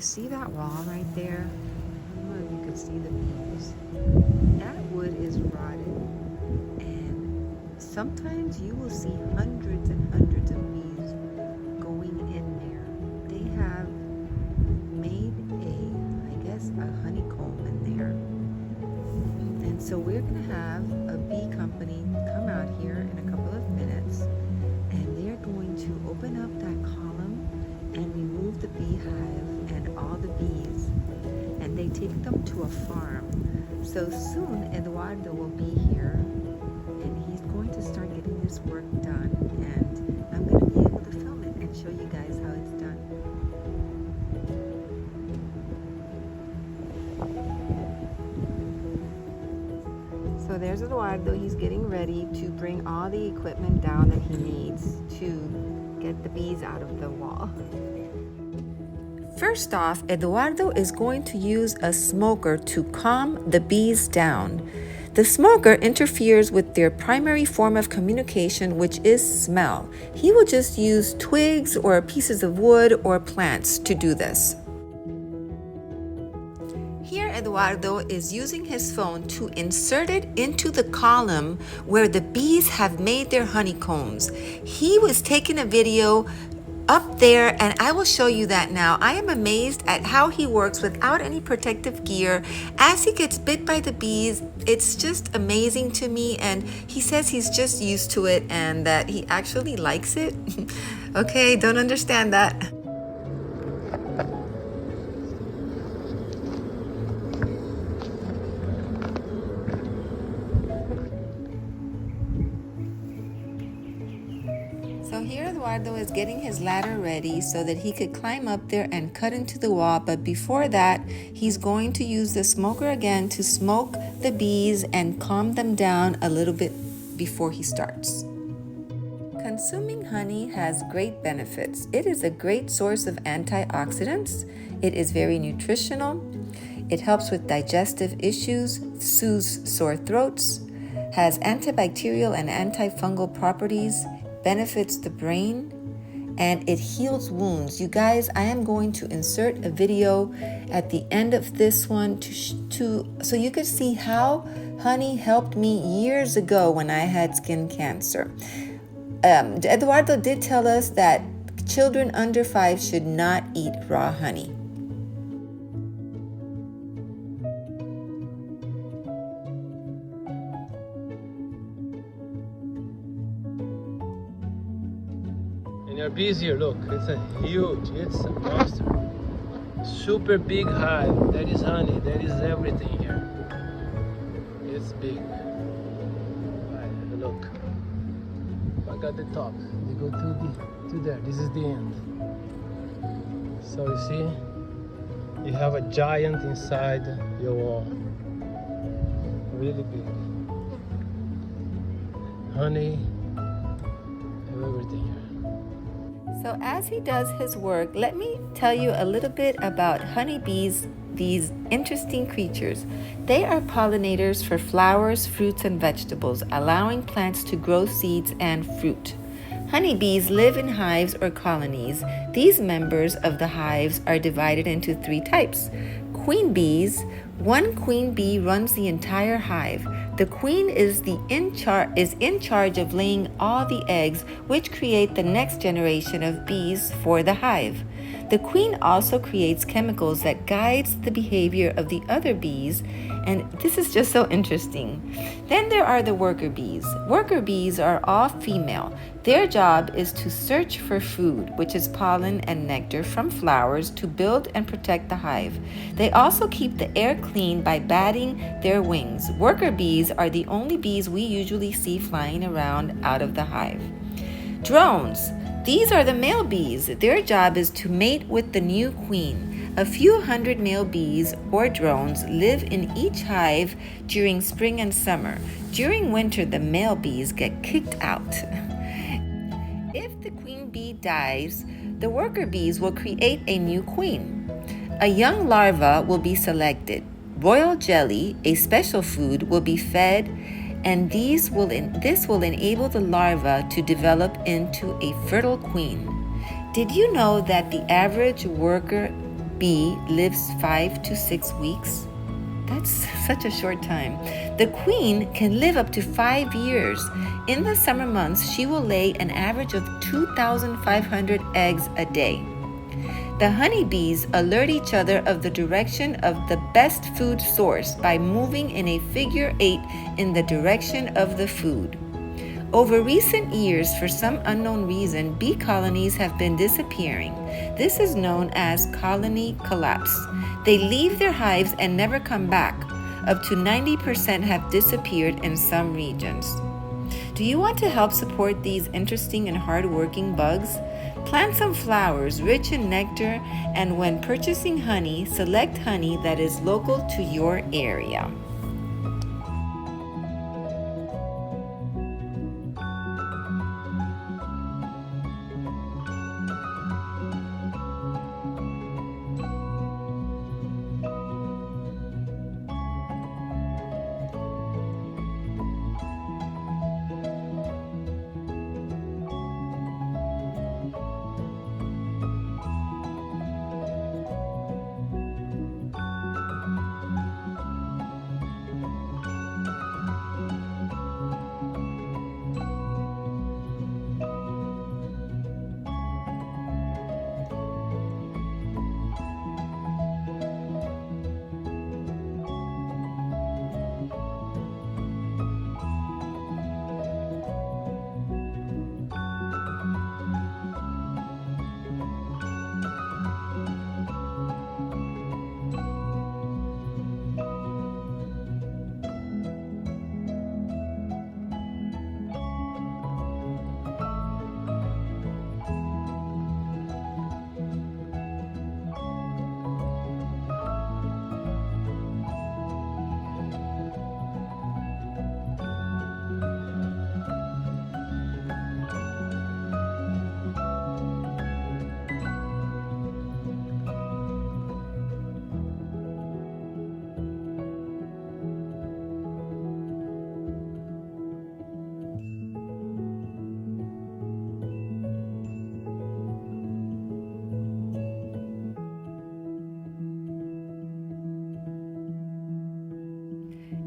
You see that wall right there? I don't know if you can see the beams. That wood is rotted, and sometimes you will see hundreds and hundreds of bees going in there. They have made a honeycomb in there. And so we're gonna have a bee company come out here in a couple of minutes, and they're going to open up that column and remove the beehive and all the bees, and they take them to a farm. So soon Eduardo will be here, and he's going to start getting this work done, and I'm going to be able to film it and show you guys how it's done. So there's Eduardo. He's getting ready to bring all the equipment down that he needs to get the bees out of the wall. First off, Eduardo is going to use a smoker to calm the bees down. The smoker interferes with their primary form of communication, which is smell. He will just use twigs or pieces of wood or plants to do this. Here, Eduardo is using his phone to insert it into the column where the bees have made their honeycombs. He was taking a video up there, and I will show you that now. I am amazed at how he works without any protective gear. As he gets bit by the bees, it's just amazing to me, and he says he's just used to it and that he actually likes it. Okay, don't understand that. So here Eduardo is getting his ladder ready so that he could climb up there and cut into the wall, but before that, he's going to use the smoker again to smoke the bees and calm them down a little bit before he starts. Consuming honey has great benefits. It is a great source of antioxidants. It is very nutritional. It helps with digestive issues, soothes sore throats, has antibacterial and antifungal properties, benefits the brain, and it heals wounds. You guys, I am going to insert a video at the end of this one so you could see how honey helped me years ago when I had skin cancer. Eduardo did tell us that children under 5 should not eat raw honey. And your bees here, look, it's a monster. Super big hive. There is honey, there is everything here. It's big. Right, look. I got the top. They go to there. This is the end. So you see, you have a giant inside your wall. Really big. Honey, and everything here. So as he does his work, let me tell you a little bit about honeybees, these interesting creatures. They are pollinators for flowers, fruits, and vegetables, allowing plants to grow seeds and fruit. Honeybees live in hives or colonies. These members of the hives are divided into 3 types. Queen bees. One queen bee runs the entire hive. The queen is in charge of laying all the eggs, which create the next generation of bees for the hive. The queen also creates chemicals that guides the behavior of the other bees, and this is just so interesting. Then there are the worker bees. Worker bees are all female. Their job is to search for food, which is pollen and nectar from flowers, to build and protect the hive. They also keep the air clean by batting their wings. Worker bees are the only bees we usually see flying around out of the hive. Drones. These are the male bees. Their job is to mate with the new queen. A few hundred male bees or drones live in each hive during spring and summer. During winter, the male bees get kicked out. If the queen bee dies, the worker bees will create a new queen. A young larva will be selected. Royal jelly, a special food, will be fed, and this will enable the larva to develop into a fertile queen. Did you know that the average worker bee lives 5 to 6 weeks. That's such a short time. The queen can live up to 5 years. In the summer months, she will lay an average of 2,500 eggs a day. The honeybees alert each other of the direction of the best food source by moving in a figure 8 in the direction of the food. Over recent years, for some unknown reason, bee colonies have been disappearing. This is known as colony collapse. They leave their hives and never come back. Up to 90% have disappeared in some regions. Do you want to help support these interesting and hard-working bugs? Plant some flowers rich in nectar, and when purchasing honey, select honey that is local to your area.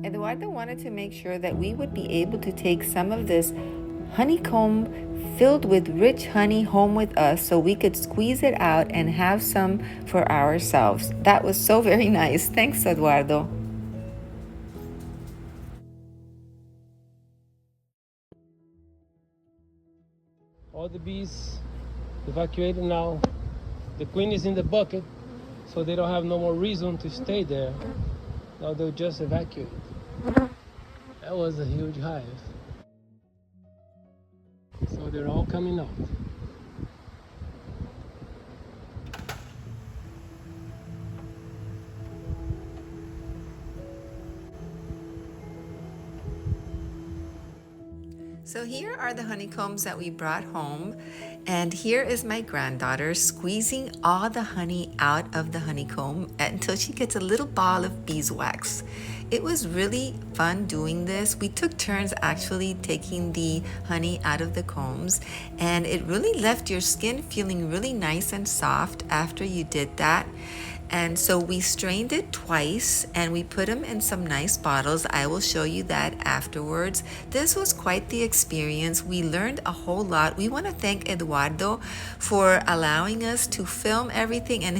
Eduardo wanted to make sure that we would be able to take some of this honeycomb filled with rich honey home with us so we could squeeze it out and have some for ourselves. That was so very nice. Thanks, Eduardo. All the bees evacuated now. The queen is in the bucket, so they don't have no more reason to stay there. Now they'll just evacuate. That was a huge hive. So they're all coming out. So here are the honeycombs that we brought home, and here is my granddaughter squeezing all the honey out of the honeycomb until she gets a little ball of beeswax. It was really fun doing this. We took turns actually taking the honey out of the combs, and it really left your skin feeling really nice and soft after you did that. And so we strained it twice and we put them in some nice bottles. I will show you that afterwards. This was quite the experience. We learned a whole lot. We want to thank Eduardo for allowing us to film everything, and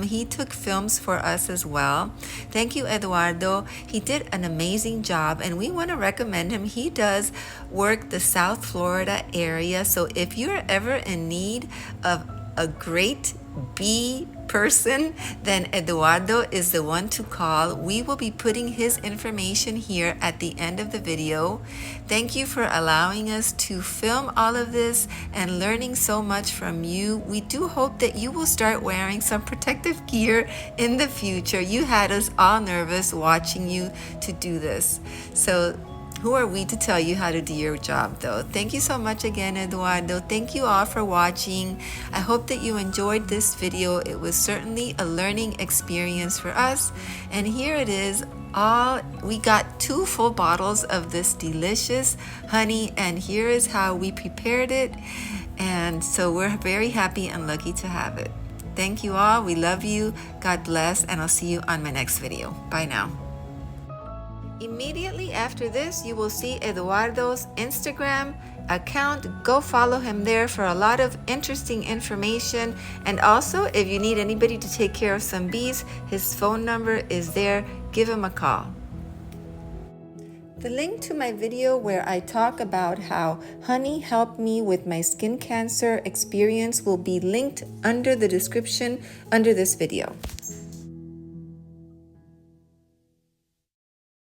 he took films for us as well. Thank you, Eduardo. He did an amazing job and we want to recommend him. He does work the South Florida area. So if you're ever in need of a great bee person, then Eduardo is the one to call. We will be putting his information here at the end of the video. Thank you for allowing us to film all of this and learning so much from you. We do hope that you will start wearing some protective gear in the future. You had us all nervous watching you to do this. So who are we to tell you how to do your job, though? Thank you so much again, Eduardo. Thank you all for watching. I hope that you enjoyed this video. It was certainly a learning experience for us. And here it is. We got 2 full bottles of this delicious honey, and here is how we prepared it. And so we're very happy and lucky to have it. Thank you all. We love you. God bless, and I'll see you on my next video. Bye now. Immediately after this, you will see Eduardo's Instagram account. Go follow him there for a lot of interesting information. And also, if you need anybody to take care of some bees, his phone number is there. Give him a call. The link to my video where I talk about how honey helped me with my skin cancer experience will be linked under the description under this video.